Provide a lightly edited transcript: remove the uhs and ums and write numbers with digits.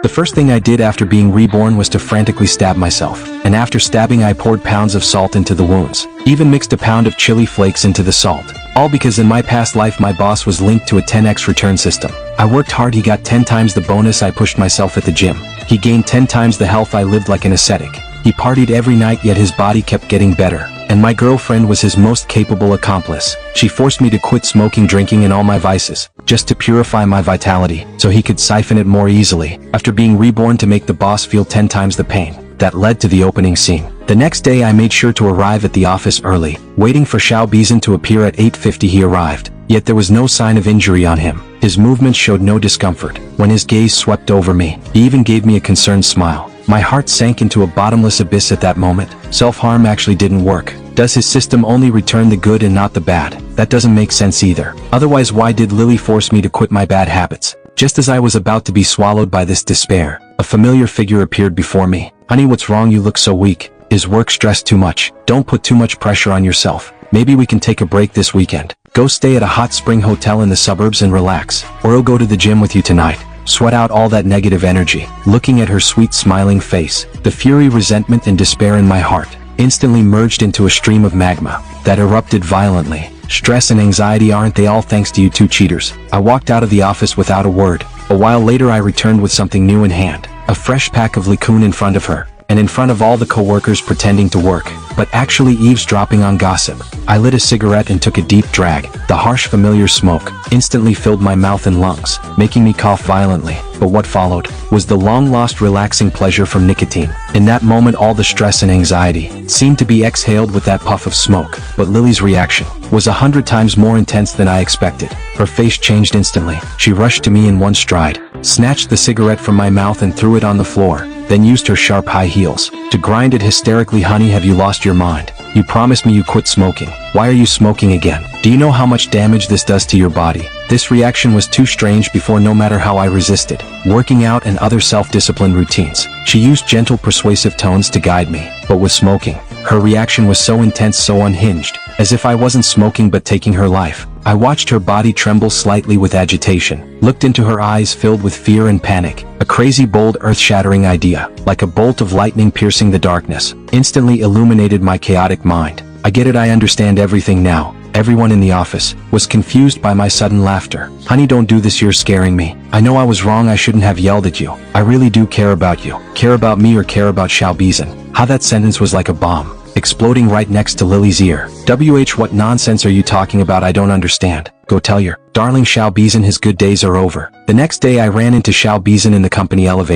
The first thing I did after being reborn was to frantically stab myself. And after stabbing I poured pounds of salt into the wounds. Even mixed a pound of chili flakes into the salt. All because in my past life my boss was linked to a 10x return system. I worked hard, he got 10 times the bonus, I pushed myself at the gym. He gained 10 times the health, I lived like an ascetic. He partied every night yet his body kept getting better. And my girlfriend was his most capable accomplice. She forced me to quit smoking, drinking, and all my vices, just to purify my vitality, so he could siphon it more easily. After being reborn to make the boss feel 10 times the pain. That led to the opening scene. The next day I made sure to arrive at the office early, waiting for Xiao Bizan to appear at 8:50. He arrived, yet there was no sign of injury on him. His movements showed no discomfort. When his gaze swept over me, he even gave me a concerned smile. My heart sank into a bottomless abyss at that moment. Self-harm actually didn't work. Does his system only return the good and not the bad? That doesn't make sense either. Otherwise, why did Lily force me to quit my bad habits? Just as I was about to be swallowed by this despair, a familiar figure appeared before me. Honey, what's wrong? You look so weak. Is work stress too much? Don't put too much pressure on yourself. Maybe we can take a break this weekend. Go stay at a hot spring hotel in the suburbs and relax. Or I'll go to the gym with you tonight. Sweat out all that negative energy. Looking at her sweet smiling face, the fury, resentment, and despair in my heart instantly merged into a stream of magma that erupted violently. Stress and anxiety, aren't they all thanks to you two cheaters? I walked out of the office without a word. A while later I returned with something new in hand. A fresh pack of liqueur in front of her, and in front of all the co-workers pretending to work, but actually eavesdropping on gossip. I lit a cigarette and took a deep drag. The harsh familiar smoke instantly filled my mouth and lungs, making me cough violently. But what followed was the long-lost relaxing pleasure from nicotine. In that moment all the stress and anxiety seemed to be exhaled with that puff of smoke. But Lily's reaction was 100 times more intense than I expected. Her face changed instantly. She rushed to me in one stride, snatched the cigarette from my mouth and threw it on the floor, then used her sharp high heels to grind it hysterically. Honey, have you lost your mind? You promised me you quit smoking. Why are you smoking again? Do you know how much damage this does to your body? This reaction was too strange before, no matter how I resisted. Working out and other self-discipline routines. She used gentle, persuasive tones to guide me. But with smoking, her reaction was so intense, so unhinged, as if I wasn't smoking but taking her life. I watched her body tremble slightly with agitation, looked into her eyes filled with fear and panic. A crazy, bold, earth-shattering idea, like a bolt of lightning piercing the darkness, instantly illuminated my chaotic mind. I get it, I understand everything now. Everyone in the office was confused by my sudden laughter. Honey, don't do this, you're scaring me. I know I was wrong, I shouldn't have yelled at you. I really do care about you. Care about me or care about Xiao Bizan? How that sentence was like a bomb, exploding right next to Lily's ear. What nonsense are you talking about? I don't understand. Go tell your darling Xiao Bizan his good days are over. The next day I ran into Xiao Bizan in the company elevator.